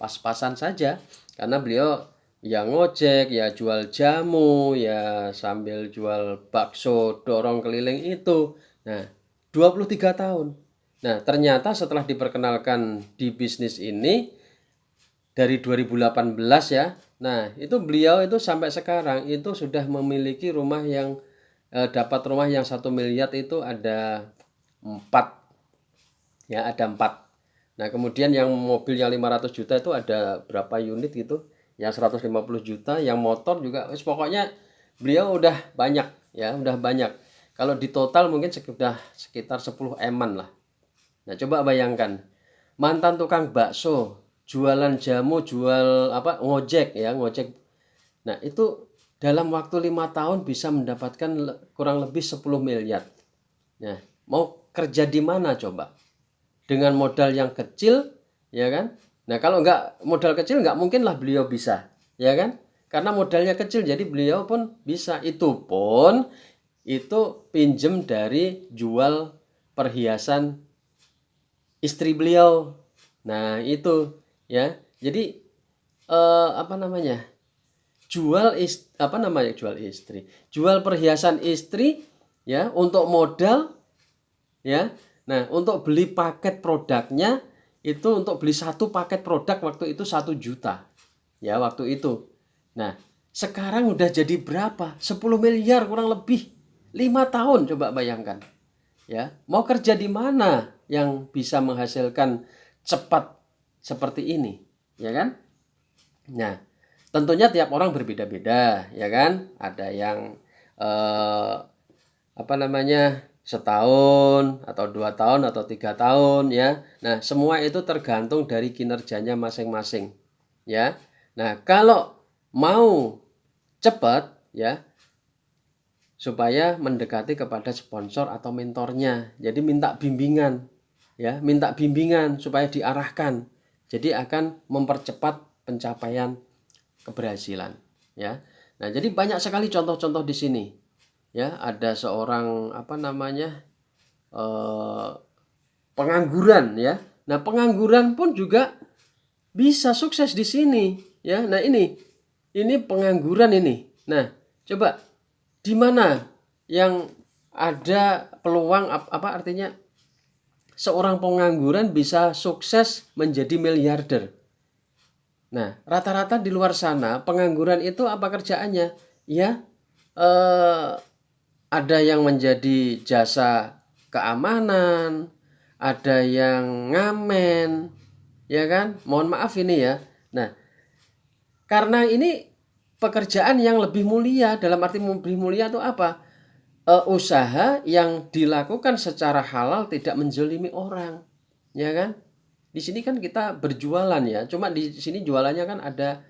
pas-pasan saja karena beliau ya ngojek, ya jual jamu, ya sambil jual bakso dorong keliling itu. Nah, 23 tahun. Nah, ternyata setelah diperkenalkan di bisnis ini dari 2018 ya. Nah, itu beliau itu sampai sekarang itu sudah memiliki rumah yang dapat rumah yang 1 miliar itu ada 4 ya, ada 4. Nah, kemudian yang mobil yang 500 juta itu ada berapa unit gitu? Yang 150 juta, yang motor juga pokoknya beliau udah banyak ya, udah banyak. Kalau di total mungkin sudah sekitar 10 eman lah. Nah, coba bayangkan mantan tukang bakso, jualan jamu, jual apa ngojek ya, ngojek. Nah, itu dalam waktu 5 tahun bisa mendapatkan kurang lebih 10 miliar. Nah, mau kerja di mana coba? Dengan modal yang kecil, ya kan? Nah, kalau nggak modal kecil nggak mungkin lah beliau bisa, ya kan? Karena modalnya kecil, jadi beliau pun bisa. Itu pun itu pinjem dari jual perhiasan istri beliau. Nah, itu ya. Jadi apa namanya? Apa namanya jual istri? Jual perhiasan istri ya untuk modal ya. Nah, untuk beli paket produknya itu untuk beli satu paket produk waktu itu 1 juta. Ya, waktu itu. Nah, sekarang udah jadi berapa? 10 miliar kurang lebih. 5 tahun coba bayangkan. Ya, mau kerja di mana yang bisa menghasilkan cepat seperti ini, ya kan? Nah, tentunya tiap orang berbeda-beda, ya kan? Ada yang eh, apa namanya setahun atau 2 tahun atau 3 tahun ya. Nah, semua itu tergantung dari kinerjanya masing-masing, ya. Nah, kalau mau cepat ya supaya mendekati kepada sponsor atau mentornya. Jadi minta bimbingan ya, minta bimbingan supaya diarahkan. Jadi akan mempercepat pencapaian keberhasilan ya. Nah, jadi banyak sekali contoh-contoh di sini. Ya, ada seorang apa namanya? eh, pengangguran ya. Nah, pengangguran pun juga bisa sukses di sini ya. Nah, ini pengangguran ini. Nah, coba di mana yang ada peluang apa artinya seorang pengangguran bisa sukses menjadi miliarder. Nah, rata-rata di luar sana pengangguran itu apa kerjaannya? Ya, eh, ada yang menjadi jasa keamanan, ada yang ngamen, ya kan? Mohon maaf ini ya. Nah, karena ini pekerjaan yang lebih mulia, dalam arti lebih mulia itu apa? Usaha yang dilakukan secara halal tidak menzolimi orang, ya kan? Di sini kan kita berjualan ya, cuma di sini jualannya kan ada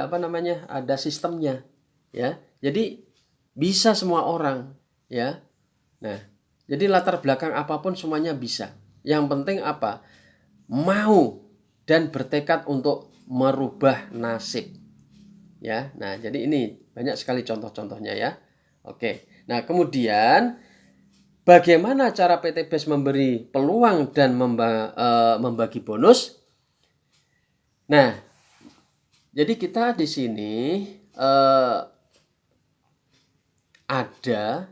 apa namanya? Ada sistemnya, ya. Jadi bisa semua orang, ya. Nah, jadi latar belakang apapun semuanya bisa. Yang penting apa? Mau dan bertekad untuk merubah nasib. Ya. Nah, jadi ini banyak sekali contoh-contohnya ya. Oke. Nah, kemudian bagaimana cara PT BES memberi peluang dan membagi bonus? Nah, jadi kita di sini ada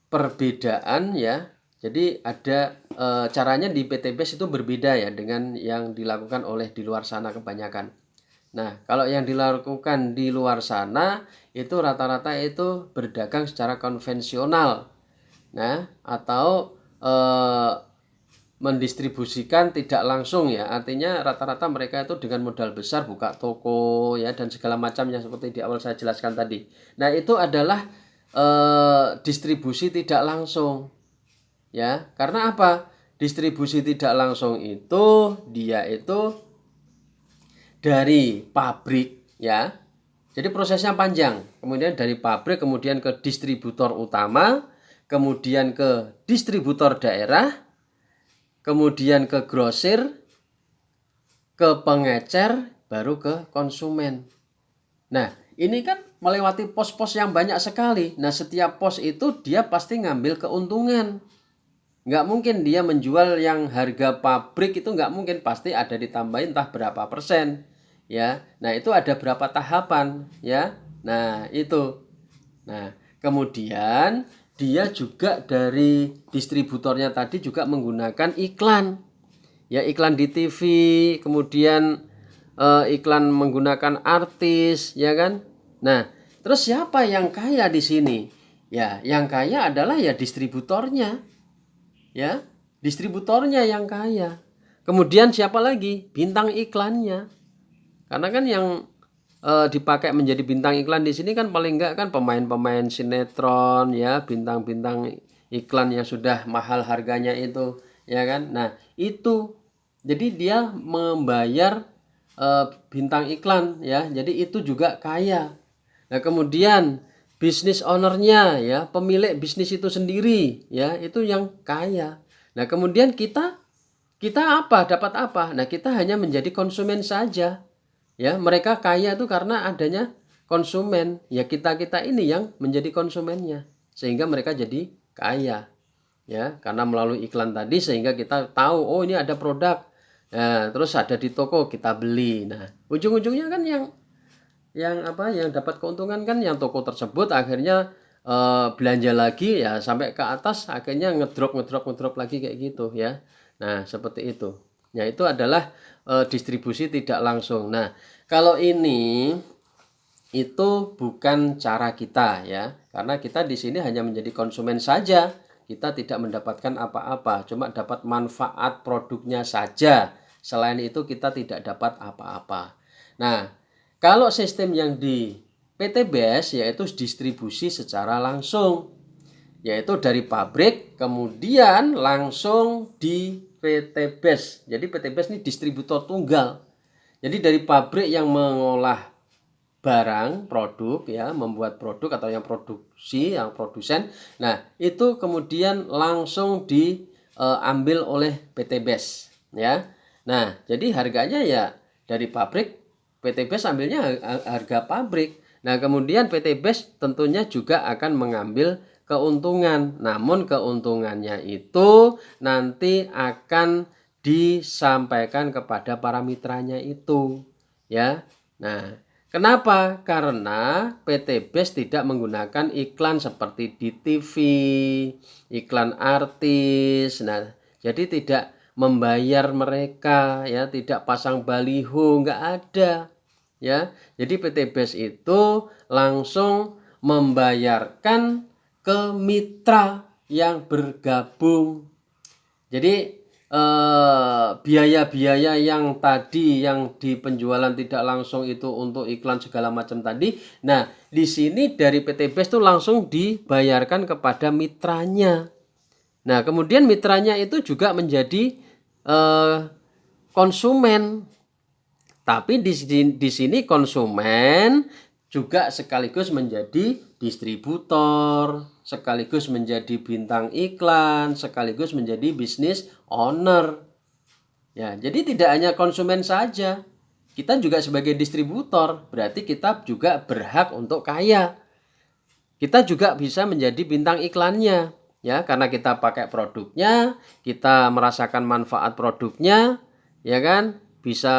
perbedaan ya. Jadi ada caranya di PT BES itu berbeda ya dengan yang dilakukan oleh di luar sana kebanyakan. Nah, kalau yang dilakukan di luar sana itu rata-rata itu berdagang secara konvensional. Nah, atau mendistribusikan tidak langsung ya. Artinya rata-rata mereka itu dengan modal besar buka toko ya dan segala macamnya seperti di awal saya jelaskan tadi. Nah, itu adalah distribusi tidak langsung. Ya, karena apa? Distribusi tidak langsung itu dia itu dari pabrik ya. Jadi prosesnya panjang. Kemudian dari pabrik kemudian ke distributor utama, kemudian ke distributor daerah, kemudian ke grosir, ke pengecer, baru ke konsumen. Nah, ini kan melewati pos-pos yang banyak sekali. Nah, setiap pos itu dia pasti ngambil keuntungan. Nggak mungkin dia menjual yang harga pabrik itu, nggak mungkin, pasti ada ditambahin entah berapa persen ya. Nah itu ada berapa tahapan ya. Nah itu. Nah kemudian dia juga dari distributornya tadi juga menggunakan iklan ya, iklan di TV, kemudian iklan menggunakan artis ya kan. Nah terus siapa yang kaya di sini? Ya yang kaya adalah ya distributornya ya, distributornya yang kaya. Kemudian siapa lagi? Bintang iklannya. Karena kan yang dipakai menjadi bintang iklan di sini kan paling enggak kan pemain-pemain sinetron ya, bintang-bintang iklan yang sudah mahal harganya itu ya kan. Nah itu jadi dia membayar bintang iklan ya, jadi itu juga kaya. Nah kemudian bisnis ownernya ya, pemilik bisnis itu sendiri ya, itu yang kaya. Nah kemudian kita apa, dapat apa? Nah kita hanya menjadi konsumen saja ya. Mereka kaya itu karena adanya konsumen ya, kita ini yang menjadi konsumennya sehingga mereka jadi kaya ya, karena melalui iklan tadi sehingga kita tahu oh ini ada produk. Nah, terus ada di toko kita beli. Nah, ujung-ujungnya kan yang dapat keuntungan kan yang toko tersebut, akhirnya belanja lagi ya sampai ke atas, akhirnya ngedrop lagi kayak gitu ya. Nah seperti itu. Nah itu adalah distribusi tidak langsung. Nah kalau ini itu bukan cara kita ya, karena kita di sini hanya menjadi konsumen saja, kita tidak mendapatkan apa-apa, cuma dapat manfaat produknya saja. Selain itu kita tidak dapat apa-apa. Nah kalau sistem yang di PTBS yaitu distribusi secara langsung, yaitu dari pabrik kemudian langsung di PTBS. Jadi PTBS ini distributor tunggal. Jadi dari pabrik yang mengolah barang, produk ya, membuat produk atau yang produksi, yang produsen. Nah, itu kemudian langsung diambil oleh PTBS ya. Nah, jadi harganya ya dari pabrik, PTBS ambilnya harga pabrik. Nah, kemudian PTBS tentunya juga akan mengambil keuntungan. Namun keuntungannya itu nanti akan disampaikan kepada para mitranya itu ya. Nah, kenapa? Karena PTBS tidak menggunakan iklan seperti di TV, iklan artis. Nah, jadi tidak membayar mereka ya, tidak pasang baliho, nggak ada ya. Jadi PTBS itu langsung membayarkan ke mitra yang bergabung. Jadi biaya-biaya yang tadi yang di penjualan tidak langsung itu untuk iklan segala macam tadi. Nah, di sini dari PTBS itu langsung dibayarkan kepada mitranya. Nah, kemudian mitranya itu juga menjadi konsumen. Tapi di sini konsumen juga sekaligus menjadi distributor, sekaligus menjadi bintang iklan, sekaligus menjadi bisnis owner. Ya, jadi tidak hanya konsumen saja. Kita juga sebagai distributor, berarti kita juga berhak untuk kaya. Kita juga bisa menjadi bintang iklannya, ya, karena kita pakai produknya, kita merasakan manfaat produknya, ya kan? Bisa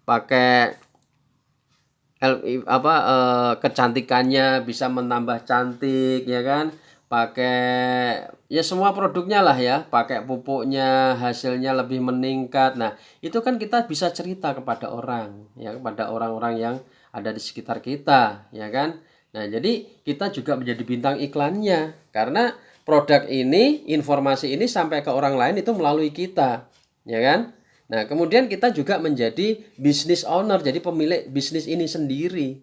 pakai kecantikannya bisa menambah cantik ya kan, pakai ya semua produknya lah ya, pakai pupuknya hasilnya lebih meningkat. Nah itu kan kita bisa cerita kepada orang ya, kepada orang-orang yang ada di sekitar kita ya kan. Nah jadi kita juga menjadi bintang iklannya karena produk ini, informasi ini sampai ke orang lain itu melalui kita ya kan. Nah, kemudian kita juga menjadi business owner, jadi pemilik bisnis ini sendiri.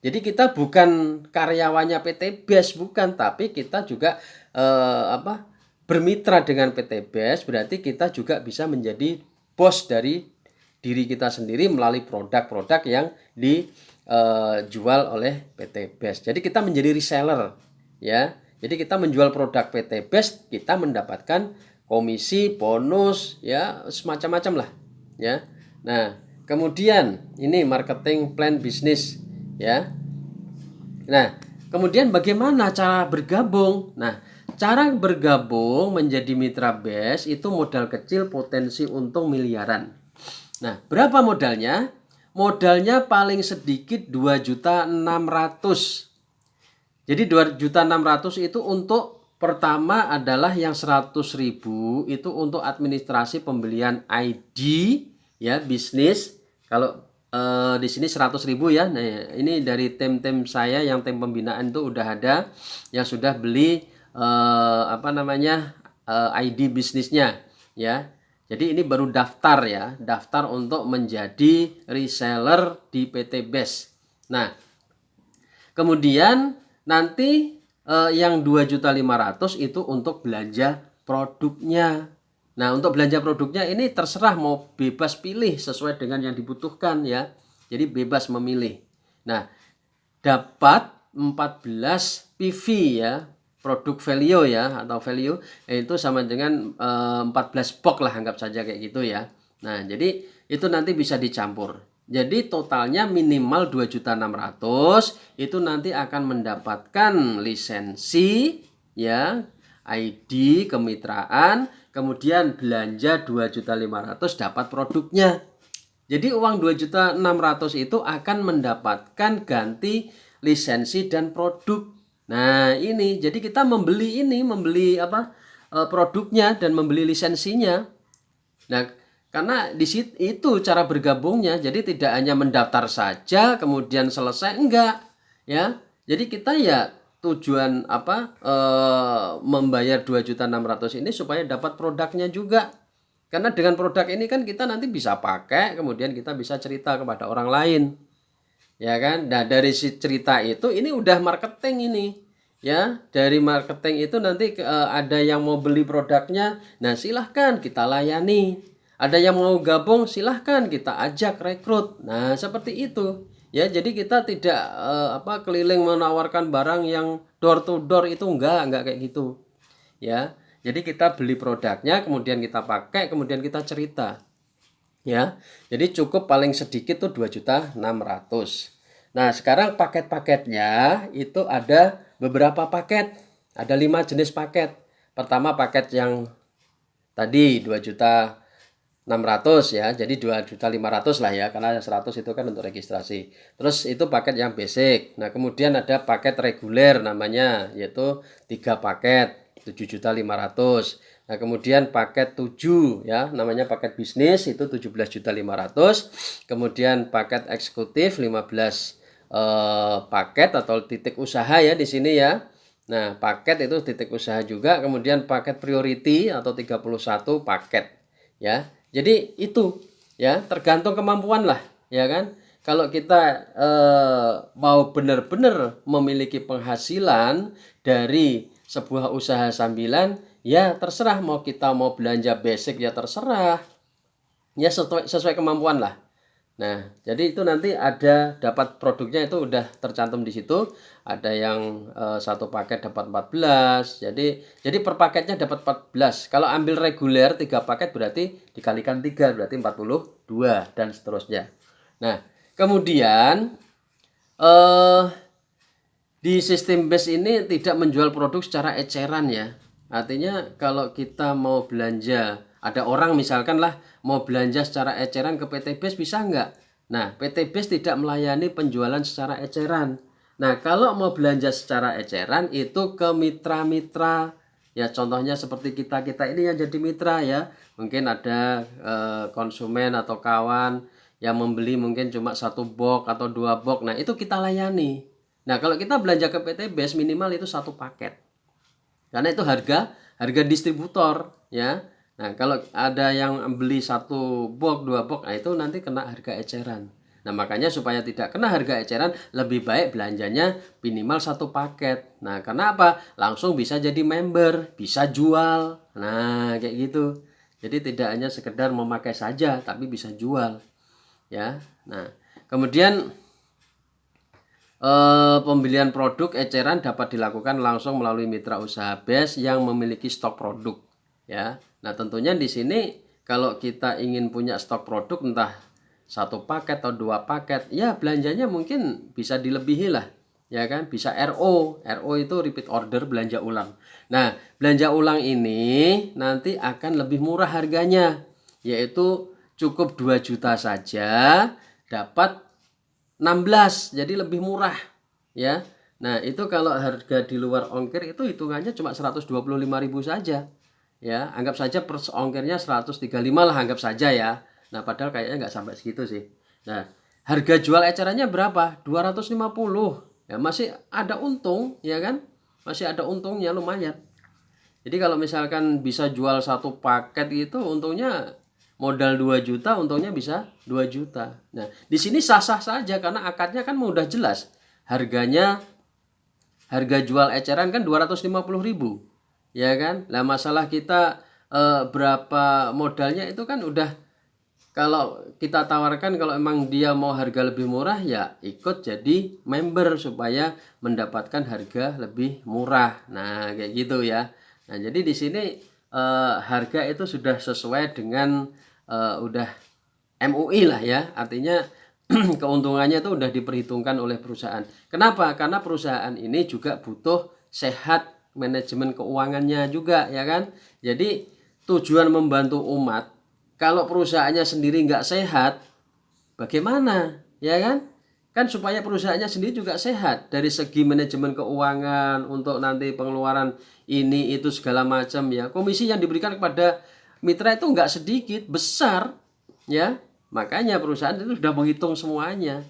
Jadi kita bukan karyawannya PTBS, bukan, tapi kita juga bermitra dengan PTBS, berarti kita juga bisa menjadi bos dari diri kita sendiri melalui produk-produk yang dijual oleh PTBS. Jadi kita menjadi reseller, ya. Jadi kita menjual produk PTBS, kita mendapatkan komisi, bonus, ya semacam-macam lah, ya. Nah, kemudian ini marketing plan bisnis, ya. Nah, kemudian bagaimana cara bergabung? Nah, cara bergabung menjadi mitra BES itu modal kecil potensi untung miliaran. Nah, berapa modalnya? Modalnya paling sedikit 2.600.000. Jadi 2.600.000 itu untuk pertama adalah yang 100.000 itu untuk administrasi pembelian ID ya bisnis. Kalau di sini 100.000 ya. Nah, ini dari tim-tim saya yang tim pembinaan itu udah ada yang sudah beli ID bisnisnya ya. Jadi ini baru daftar ya, daftar untuk menjadi reseller di PT BES. Nah, kemudian nanti yang 2.500.000 itu untuk belanja produknya. Nah, untuk belanja produknya ini terserah mau bebas pilih sesuai dengan yang dibutuhkan ya. Jadi bebas memilih. Nah, dapat 14 PV ya, produk value ya atau value itu sama dengan 14 box lah, anggap saja kayak gitu ya. Nah, jadi itu nanti bisa dicampur. Jadi totalnya minimal 2.600.000 itu nanti akan mendapatkan lisensi ya, ID kemitraan, kemudian belanja 2.500.000 dapat produknya. Jadi uang 2.600.000 itu akan mendapatkan ganti lisensi dan produk. Nah, ini jadi kita membeli produknya dan membeli lisensinya. Nah, karena di situ itu cara bergabungnya. Jadi tidak hanya mendaftar saja kemudian selesai, enggak ya. Jadi kita ya tujuan membayar 2.600.000 ini supaya dapat produknya juga. Karena dengan produk ini kan kita nanti bisa pakai, kemudian kita bisa cerita kepada orang lain. Ya kan? Nah, dari si cerita itu ini udah marketing ini. Ya, dari marketing itu nanti ada yang mau beli produknya, nah silahkan kita layani. Ada yang mau gabung, silahkan kita ajak rekrut. Nah, seperti itu. Ya, jadi kita tidak keliling menawarkan barang yang door to door itu enggak kayak gitu. Ya. Jadi kita beli produknya, kemudian kita pakai, kemudian kita cerita. Ya. Jadi cukup paling sedikit tuh 2.600.000. Nah, sekarang paket-paketnya itu ada beberapa paket. Ada 5 jenis paket. Pertama paket yang tadi 2.600.000 ya. Jadi 2.500.000 lah ya, karena 100 itu kan untuk registrasi. Terus itu paket yang basic. Nah, kemudian ada paket reguler namanya, yaitu 3 paket 7.500.000. Nah, kemudian paket 7 ya, namanya paket bisnis itu 17.500.000. Kemudian paket eksekutif 15 paket atau titik usaha ya di sini ya. Nah, paket itu titik usaha juga. Kemudian paket priority atau 31 paket ya. Jadi itu ya, tergantung kemampuan lah ya kan. Kalau kita mau benar-benar memiliki penghasilan dari sebuah usaha sambilan, ya terserah mau kita mau belanja basic ya terserah. Ya sesuai kemampuan lah. Nah, jadi itu nanti ada dapat produknya itu udah tercantum di situ. Ada yang satu paket dapat 14. Jadi per paketnya dapat 14. Kalau ambil reguler 3 paket berarti dikalikan 3 berarti 42 dan seterusnya. Nah, kemudian di sistem BES ini tidak menjual produk secara eceran ya. Artinya kalau kita mau belanja, ada orang misalkan lah mau belanja secara eceran ke PT BES bisa enggak? Nah, PT BES tidak melayani penjualan secara eceran. Nah, kalau mau belanja secara eceran itu ke mitra-mitra. Ya contohnya seperti kita ini yang jadi mitra ya. Mungkin ada konsumen atau kawan yang membeli mungkin cuma 1 box atau 2 box. Nah, itu kita layani. Nah, kalau kita belanja ke PT BES minimal itu 1 paket. Karena itu harga distributor ya. Nah, kalau ada yang beli 1 box, 2 box, nah itu nanti kena harga eceran. Nah, makanya supaya tidak kena harga eceran lebih baik belanjanya minimal 1 paket. Nah, karena apa? Langsung bisa jadi member, bisa jual. Nah, kayak gitu. Jadi tidak hanya sekedar memakai saja tapi bisa jual. Ya. Nah, kemudian pembelian produk eceran dapat dilakukan langsung melalui mitra usaha BES yang memiliki stok produk ya. Nah, tentunya di sini kalau kita ingin punya stok produk entah 1 paket atau 2 paket, ya belanjanya mungkin bisa dilebihi lah. Ya kan? Bisa RO. RO itu repeat order, belanja ulang. Nah, belanja ulang ini nanti akan lebih murah harganya, yaitu cukup 2 juta saja dapat 16, jadi lebih murah ya. Nah, itu kalau harga di luar ongkir itu hitungannya cuma 125.000 saja. Ya, anggap saja per ongkirnya 135 lah anggap saja ya. Nah, padahal kayaknya nggak sampai segitu sih. Nah, harga jual ecerannya berapa? 250. Ya, masih ada untung, ya kan? Masih ada untungnya lumayan. Jadi kalau misalkan bisa jual satu paket itu untungnya modal 2 juta, untungnya bisa 2 juta. Nah, di sini sah-sah saja karena akadnya kan udah jelas. Harga jual eceran kan 250.000. Ya kan? Lah masalah kita berapa modalnya itu kan udah, kalau kita tawarkan kalau emang dia mau harga lebih murah ya ikut jadi member supaya mendapatkan harga lebih murah. Nah, kayak gitu ya. Nah, jadi di sini harga itu sudah sesuai dengan udah MUI lah ya. Artinya keuntungannya itu udah diperhitungkan oleh perusahaan. Kenapa? Karena perusahaan ini juga butuh sehat manajemen keuangannya juga ya kan. Jadi tujuan membantu umat, kalau perusahaannya sendiri nggak sehat, bagaimana? Ya kan? Kan supaya perusahaannya sendiri juga sehat dari segi manajemen keuangan untuk nanti pengeluaran ini itu segala macam ya. Komisi yang diberikan kepada mitra itu nggak sedikit, besar ya. Makanya perusahaan itu sudah menghitung semuanya.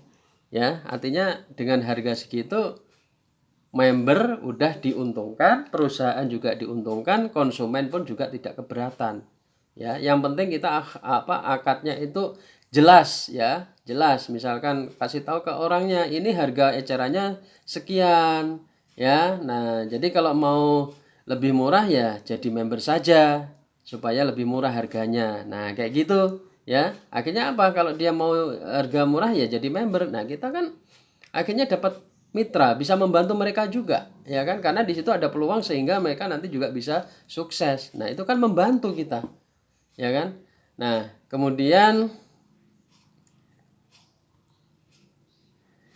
Ya, artinya dengan harga segitu member udah diuntungkan, perusahaan juga diuntungkan, konsumen pun juga tidak keberatan. Ya, yang penting kita akadnya itu jelas ya, jelas. Misalkan kasih tahu ke orangnya ini harga ecerannya sekian ya. Nah, jadi kalau mau lebih murah ya jadi member saja supaya lebih murah harganya. Nah, kayak gitu ya. Akhirnya apa? Kalau dia mau harga murah ya jadi member. Nah, kita kan akhirnya dapat mitra, bisa membantu mereka juga ya kan, karena di situ ada peluang sehingga mereka nanti juga bisa sukses. Nah, itu kan membantu kita ya kan. Nah, kemudian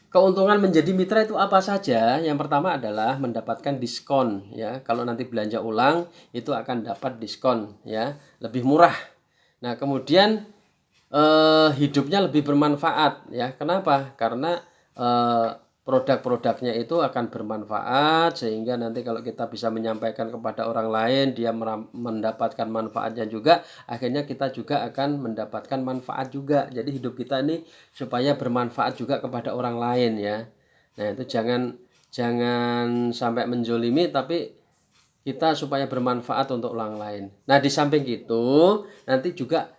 keuntungan menjadi mitra itu apa saja? Yang pertama adalah mendapatkan diskon ya. Kalau nanti belanja ulang itu akan dapat diskon ya, lebih murah. Nah, kemudian hidupnya lebih bermanfaat ya. Kenapa? Karena produk-produknya itu akan bermanfaat sehingga nanti kalau kita bisa menyampaikan kepada orang lain dia mendapatkan manfaatnya juga, akhirnya kita juga akan mendapatkan manfaat juga. Jadi hidup kita ini supaya bermanfaat juga kepada orang lain ya. Nah, itu jangan jangan sampai menjolimi, tapi kita supaya bermanfaat untuk orang lain. Nah, di samping itu nanti juga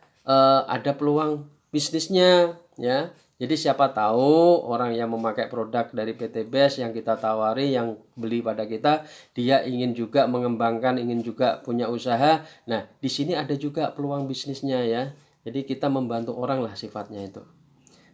ada peluang bisnisnya ya. Jadi siapa tahu orang yang memakai produk dari PT BES yang kita tawari, yang beli pada kita, dia ingin juga mengembangkan, ingin juga punya usaha. Nah, di sini ada juga peluang bisnisnya ya. Jadi kita membantu orang lah sifatnya itu.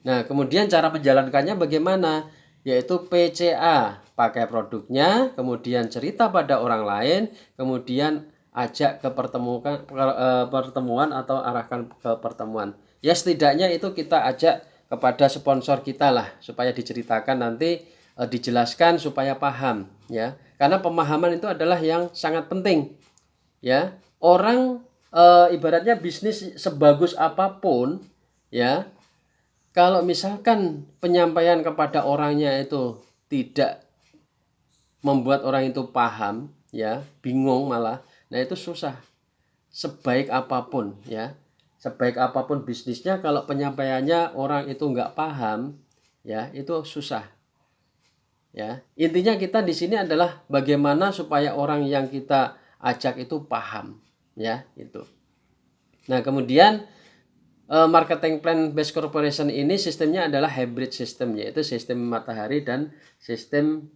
Nah, kemudian cara menjalankannya bagaimana? Yaitu PCA, pakai produknya, kemudian cerita pada orang lain, kemudian ajak ke pertemuan atau arahkan ke pertemuan. Ya, setidaknya itu kita ajak kepada sponsor kita lah supaya diceritakan nanti, dijelaskan supaya paham ya. Karena pemahaman itu adalah yang sangat penting ya. Orang ibaratnya bisnis sebagus apapun ya, kalau misalkan penyampaian kepada orangnya itu tidak membuat orang itu paham ya, bingung malah, nah itu susah. Sebaik apapun ya, sebaik apapun bisnisnya, kalau penyampaiannya orang itu nggak paham ya, itu susah ya. Intinya kita di sini adalah bagaimana supaya orang yang kita ajak itu paham ya, itu. Nah, kemudian marketing plan based corporation ini sistemnya adalah hybrid system, yaitu sistem matahari dan sistem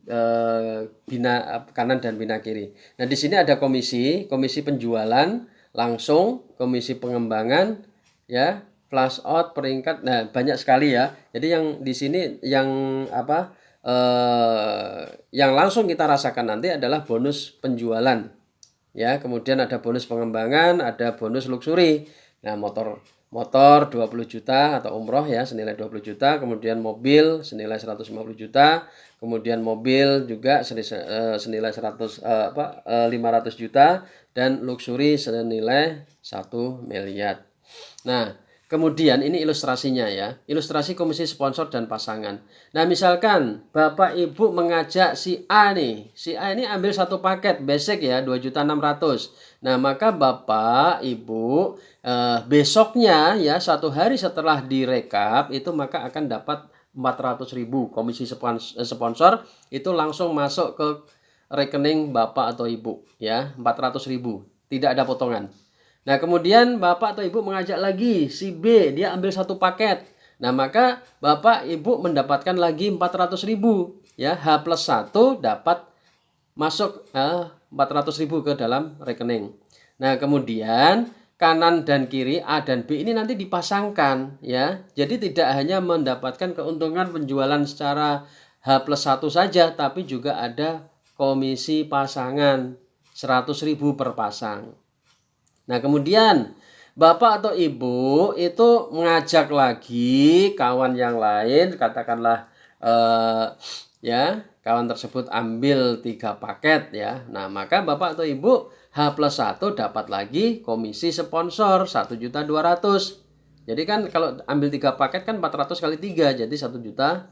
bina kanan dan bina kiri. Nah, di sini ada komisi penjualan langsung, komisi pengembangan ya, flash out, peringkat. Nah, banyak sekali ya. Jadi yang di sini yang apa yang langsung kita rasakan nanti adalah bonus penjualan ya, kemudian ada bonus pengembangan, ada bonus luxury. Nah, motor motor 20 juta atau umroh ya senilai 20 juta, kemudian mobil senilai 150 juta, kemudian mobil juga senilai 500 juta, dan luxury senilai 1 miliar. Nah, kemudian ini ilustrasinya ya, ilustrasi komisi sponsor dan pasangan. Nah, misalkan Bapak Ibu mengajak si A nih, si A ini ambil satu paket basic ya 2.600.000. Nah, maka Bapak Ibu besoknya ya 1 hari setelah direkap itu maka akan dapat 400.000 komisi sponsor itu langsung masuk ke rekening Bapak atau Ibu ya 400.000, tidak ada potongan. Nah, kemudian Bapak atau Ibu mengajak lagi si B, dia ambil satu paket. Nah, maka Bapak Ibu mendapatkan lagi 400.000 ya, H+1 dapat masuk 400.000 ke dalam rekening. Nah, kemudian kanan dan kiri A dan B ini nanti dipasangkan ya. Jadi tidak hanya mendapatkan keuntungan penjualan secara H+1 saja, tapi juga ada komisi pasangan 100.000 per pasang. Nah, kemudian Bapak atau Ibu itu mengajak lagi kawan yang lain, katakanlah ya, kawan tersebut ambil 3 paket ya. Nah, maka Bapak atau Ibu H+1 dapat lagi komisi sponsor 1.200.000. Jadi kan kalau ambil 3 paket kan 400 kali 3 jadi 1.200.000.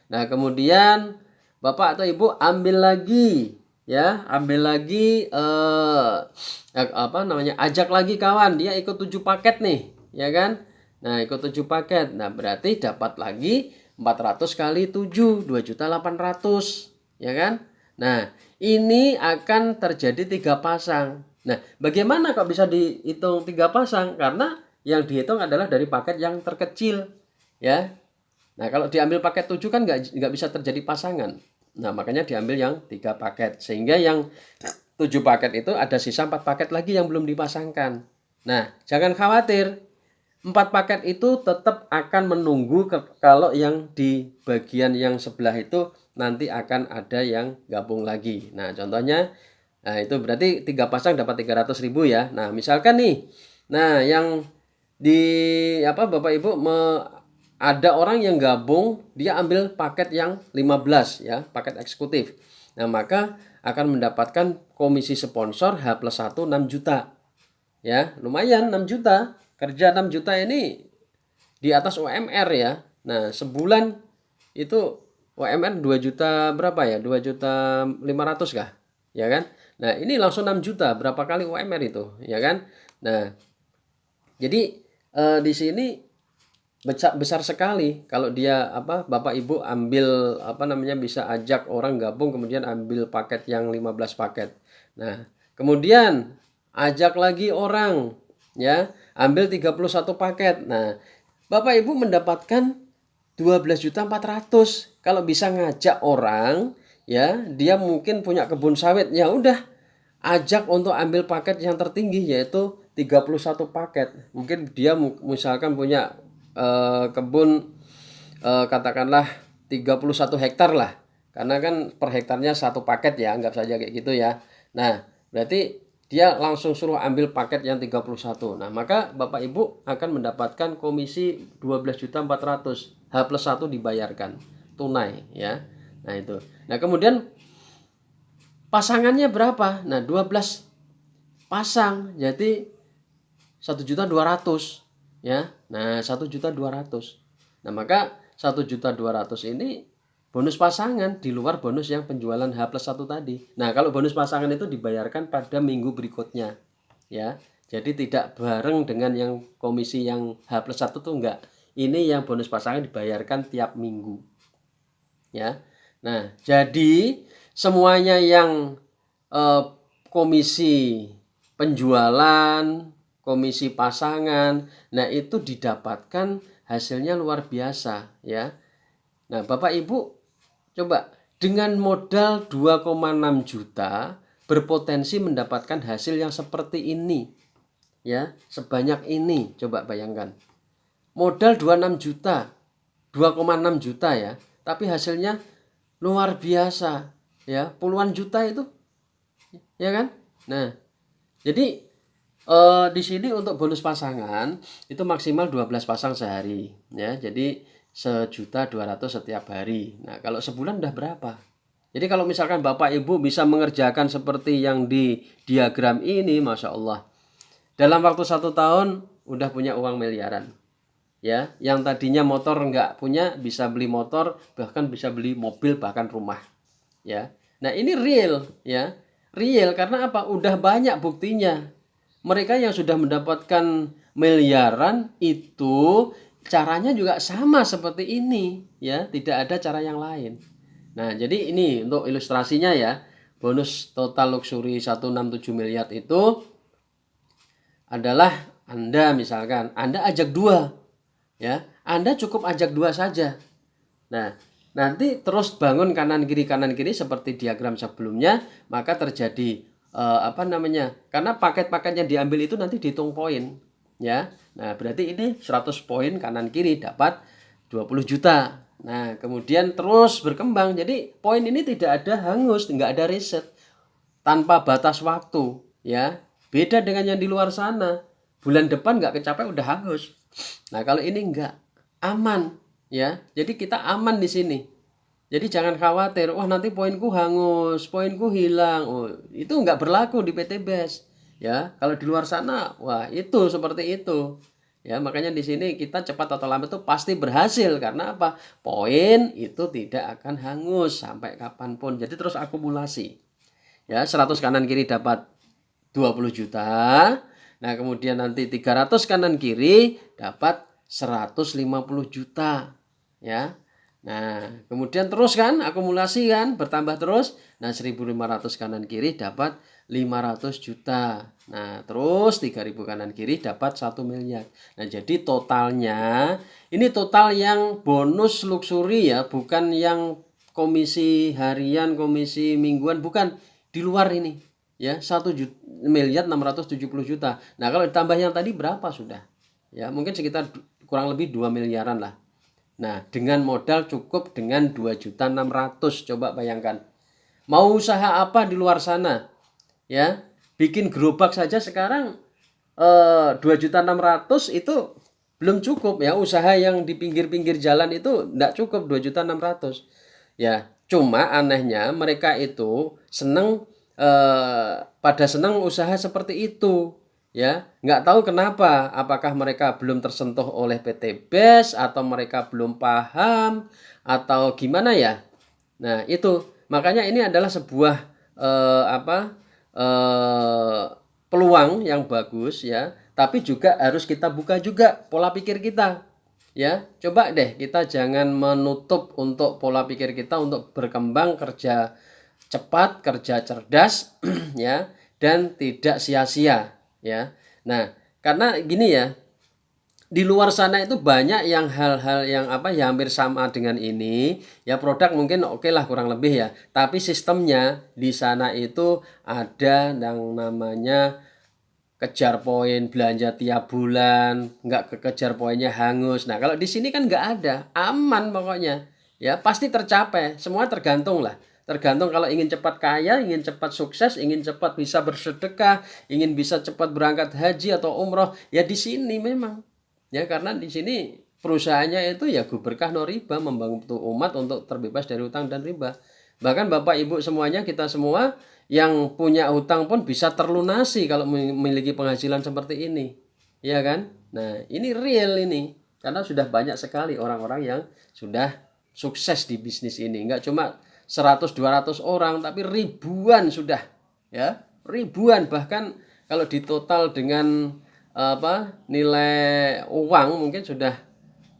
Nah, kemudian Bapak atau Ibu ambil lagi ya, ajak lagi kawan, dia ikut 7 paket nih ya kan. Nah, ikut 7 paket. Nah, berarti dapat lagi 400 kali 7 2.800.000 ya kan. Nah, ini akan terjadi 3 pasang. Nah, bagaimana kok bisa dihitung 3 pasang? Karena yang dihitung adalah dari paket yang terkecil ya. Nah, kalau diambil paket 7 kan nggak bisa terjadi pasangan. Nah, makanya diambil yang 3 paket. Sehingga yang 7 paket itu ada sisa 4 paket lagi yang belum dipasangkan. Nah, jangan khawatir. 4 paket itu tetap akan menunggu kalau yang di bagian yang sebelah itu nanti akan ada yang gabung lagi. Nah, contohnya, nah itu berarti 3 pasang dapat 300.000 ya. Nah, misalkan nih, nah yang di Bapak Ibu ada orang yang gabung, dia ambil paket yang 15 ya, paket eksekutif. Nah, maka akan mendapatkan komisi sponsor H+1 6 juta. Ya, lumayan 6 juta. Kerja 6 juta ini di atas UMR ya. Nah, sebulan itu UMR 2 juta berapa ya? 2.500.000 kah? Ya kan? Nah, ini langsung 6 juta. Berapa kali UMR itu? Ya kan? Nah, jadi di sini besar sekali kalau dia Bapak Ibu ambil bisa ajak orang gabung kemudian ambil paket yang 15 paket. Nah, kemudian ajak lagi orang ya, ambil 31 paket. Nah, Bapak Ibu mendapatkan 12.400.000. Kalau bisa ngajak orang ya, dia mungkin punya kebun sawit, ya udah ajak untuk ambil paket yang tertinggi yaitu 31 paket. Mungkin dia misalkan punya kebun katakanlah 31 hektar lah. Karena kan per hektarnya 1 paket ya, anggap saja kayak gitu ya. Nah, berarti dia langsung suruh ambil paket yang 31. Nah, maka Bapak Ibu akan mendapatkan komisi 12.400.000. H+1 dibayarkan tunai ya. Nah, itu. Nah, kemudian pasangannya berapa? Nah, 12 pasang. Jadi 1.200.000 ya. Nah, 1.200.000. Nah, maka 1.200.000 ini bonus pasangan di luar bonus yang penjualan H+1 tadi. Nah, kalau bonus pasangan itu dibayarkan pada minggu berikutnya ya. Jadi tidak bareng dengan yang komisi yang H+1 tuh enggak. Ini yang bonus pasangan dibayarkan tiap minggu. Ya. Nah, jadi semuanya yang komisi penjualan, komisi pasangan, nah itu didapatkan hasilnya luar biasa ya. Nah, Bapak Ibu coba dengan modal 2,6 juta berpotensi mendapatkan hasil yang seperti ini ya, sebanyak ini. Coba bayangkan. Modal 26 juta, 2,6 juta ya, tapi hasilnya luar biasa ya, puluhan juta itu ya kan. Nah, jadi Di sini untuk bonus pasangan itu maksimal 12 pasang sehari ya. Jadi 1.200.000 setiap hari. Nah, kalau sebulan udah berapa? Jadi kalau misalkan Bapak Ibu bisa mengerjakan seperti yang di diagram ini, Masya Allah, dalam waktu 1 tahun udah punya uang miliaran. Ya, yang tadinya motor nggak punya bisa beli motor, bahkan bisa beli mobil, bahkan rumah. Ya, nah ini real ya, real karena apa? Udah banyak buktinya. Mereka yang sudah mendapatkan miliaran itu caranya juga sama seperti ini ya, tidak ada cara yang lain. Nah, jadi ini untuk ilustrasinya ya, bonus total luxury 167 miliar itu adalah Anda misalkan, Anda ajak dua ya, Anda cukup ajak dua saja. Nah, nanti terus bangun kanan kiri seperti diagram sebelumnya, maka terjadi apa namanya? Karena paket-paket yang diambil itu nanti dihitung poin, ya. Nah, berarti ini 100 poin kanan kiri dapat 20 juta. Nah, kemudian terus berkembang. Jadi poin ini tidak ada hangus, nggak ada riset tanpa batas waktu, ya. Beda dengan yang di luar sana. Bulan depan nggak kecapai udah hangus. Nah, kalau ini enggak aman, ya. Jadi kita aman di sini. Jadi jangan khawatir, wah nanti poinku hangus, poinku hilang. Oh, itu enggak berlaku di PT BES. Ya, kalau di luar sana, wah itu seperti itu. Ya, makanya di sini kita cepat atau lambat itu pasti berhasil karena apa? Poin itu tidak akan hangus sampai kapanpun. Jadi terus akumulasi. Ya, 100 kanan kiri dapat 20 juta. Nah, kemudian nanti 300 kanan kiri dapat 150 juta. Ya. Nah, kemudian terus kan akumulasi kan bertambah terus. Nah, 1.500 kanan kiri dapat 500 juta. Nah, terus 3.000 kanan kiri dapat 1 miliar. Nah, jadi totalnya ini total yang bonus luxury ya, bukan yang komisi harian, komisi mingguan, bukan, di luar ini. Ya, 1.670.000.000. Nah, kalau ditambah yang tadi berapa sudah? Ya, mungkin sekitar kurang lebih 2 miliaran lah. Nah, dengan modal cukup dengan 2.600.000, coba bayangkan. Mau usaha apa di luar sana? Ya, bikin gerobak saja sekarang 2.600.000 itu belum cukup ya. Usaha yang di pinggir-pinggir jalan itu enggak cukup 2.600.000. Ya, cuma anehnya mereka itu pada senang usaha seperti itu. Ya, nggak tahu kenapa, apakah mereka belum tersentuh oleh PT BES atau mereka belum paham atau gimana ya. Nah, itu makanya ini adalah sebuah apa peluang yang bagus ya, tapi juga harus kita buka juga pola pikir kita. Ya, coba deh kita jangan menutup untuk pola pikir kita untuk berkembang, kerja cepat, kerja cerdas ya, dan tidak sia-sia ya. Nah, karena gini ya, di luar sana itu banyak yang hal-hal yang apa ya hampir sama dengan ini ya, produk mungkin oke lah kurang lebih ya, tapi sistemnya di sana itu ada yang namanya kejar poin, belanja tiap bulan, nggak kekejar poinnya hangus. Nah, kalau di sini kan nggak ada, aman pokoknya. Ya, pasti tercapai. Semua tergantung lah. Tergantung kalau ingin cepat kaya, ingin cepat sukses, ingin cepat bisa bersedekah, ingin bisa cepat berangkat haji atau umroh, ya di sini memang. Ya, karena di sini perusahaannya itu ya berkah no riba, membantu umat untuk terbebas dari utang dan riba. Bahkan Bapak Ibu semuanya, kita semua yang punya hutang pun bisa terlunasi kalau memiliki penghasilan seperti ini. Ya kan? Nah, ini real ini. Karena sudah banyak sekali orang-orang yang sudah sukses di bisnis ini. Enggak cuma 100-200 orang, tapi ribuan sudah. Ya, ribuan, bahkan kalau ditotal dengan apa nilai uang mungkin sudah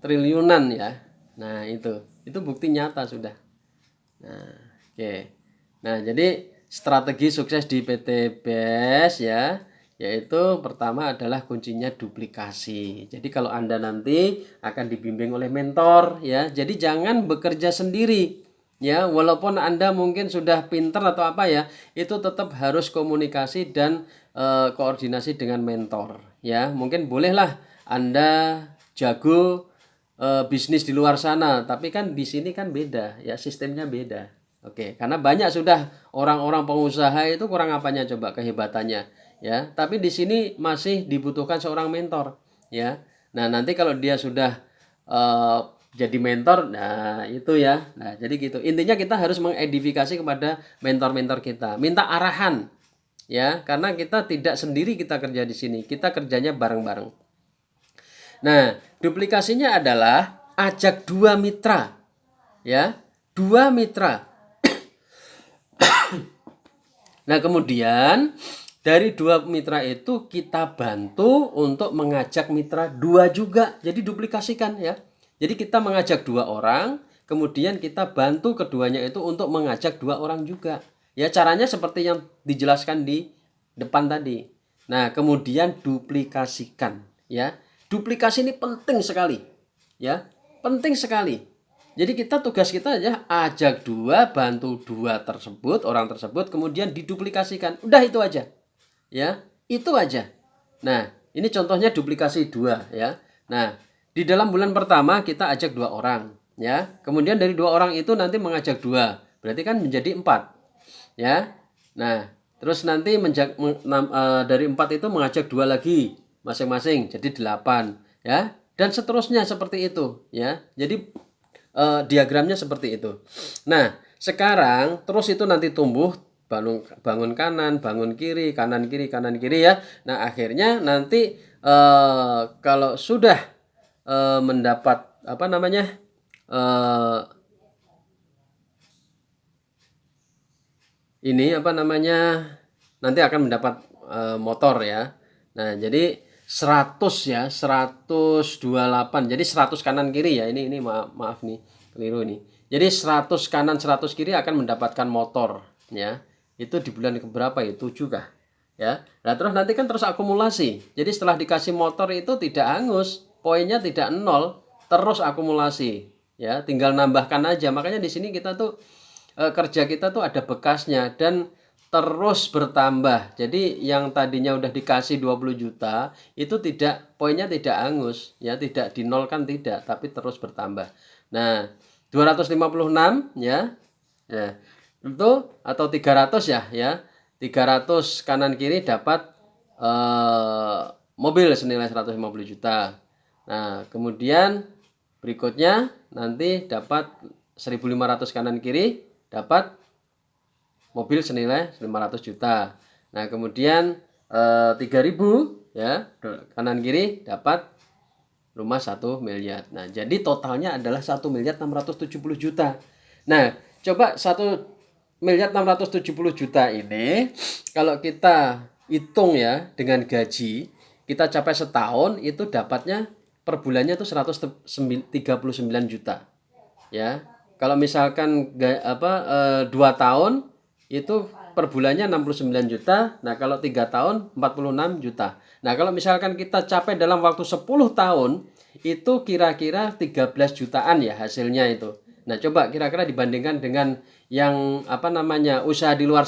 triliunan ya. Nah, itu bukti nyata sudah. Nah, oke. Nah, jadi strategi sukses di PT BES ya, yaitu pertama adalah kuncinya duplikasi. Jadi kalau Anda nanti akan dibimbing oleh mentor ya, jadi jangan bekerja sendiri. Ya, walaupun Anda mungkin sudah pinter atau apa ya, itu tetap harus komunikasi dan koordinasi dengan mentor ya. Mungkin bolehlah Anda jago bisnis di luar sana, tapi kan di sini kan beda ya, sistemnya beda. Oke, karena banyak sudah orang-orang pengusaha itu kurang apanya coba kehebatannya ya. Tapi di sini masih dibutuhkan seorang mentor, ya. Nah, nanti kalau dia sudah eh, jadi mentor, nah itu ya. Nah, jadi gitu. Intinya kita harus mengedifikasi kepada mentor-mentor kita, minta arahan, ya, karena kita tidak sendiri kita kerja di sini, kita kerjanya bareng-bareng. Nah, duplikasinya adalah ajak dua mitra, ya, dua mitra. Nah, kemudian dari dua mitra itu kita bantu untuk mengajak mitra dua juga. Jadi duplikasikan ya. Jadi kita mengajak dua orang, kemudian kita bantu keduanya itu untuk mengajak dua orang juga. Ya, caranya seperti yang dijelaskan di depan tadi. Nah, kemudian duplikasikan ya. Duplikasi ini penting sekali. Ya, penting sekali. Jadi tugas kita aja ajak dua, bantu dua tersebut, orang tersebut, kemudian diduplikasikan. Udah itu aja. Ya, itu aja. Nah, ini contohnya duplikasi dua ya. Nah, di dalam bulan pertama kita ajak dua orang ya. Kemudian dari dua orang itu nanti mengajak dua. Berarti kan menjadi 4. Ya. Nah, terus nanti dari 4 itu mengajak dua lagi masing-masing jadi 8 ya. Dan seterusnya seperti itu ya. Jadi diagramnya seperti itu. Nah, sekarang terus itu nanti tumbuh bangun kanan, bangun kiri, kanan kiri ya. Nah, akhirnya nanti kalau sudah mendapat apa namanya? Ini apa namanya? Nanti akan mendapat motor ya. Nah, jadi 100 ya, 128. Jadi 100 kanan kiri ya. Ini maaf nih, keliru nih. Jadi 100 kanan 100 kiri akan mendapatkan motor ya. Itu di bulan keberapa ya? 7 kah? Ya. Nah, terus nanti kan terus akumulasi. Jadi setelah dikasih motor itu tidak hangus, poinnya tidak nol, terus akumulasi. Ya, tinggal nambahkan aja. Makanya di sini kita tuh kerja kita tuh ada bekasnya dan terus bertambah. Jadi yang tadinya udah dikasih 20 juta itu tidak, poinnya tidak hangus ya, tidak dinolkan tidak, tapi terus bertambah. Nah, 256 ya. Ya. Itu atau 300 ya. 300 kanan kiri dapat mobil senilai 150 juta. Nah, kemudian berikutnya nanti dapat 1.500 kanan kiri dapat mobil senilai 500 juta. Nah, kemudian 3.000 ya, kanan kiri dapat rumah 1 miliar. Nah, jadi totalnya adalah 1.670 juta. Nah, coba 1.670 juta ini kalau kita hitung ya dengan gaji, kita capai setahun itu dapatnya per bulannya itu 139 juta. Ya. Kalau misalkan 2 tahun itu per bulannya 69 juta. Nah, kalau 3 tahun 46 juta. Nah, kalau misalkan kita capai dalam waktu 10 tahun itu kira-kira 13 jutaan ya hasilnya itu. Nah, coba kira-kira dibandingkan dengan yang usaha di luar sana.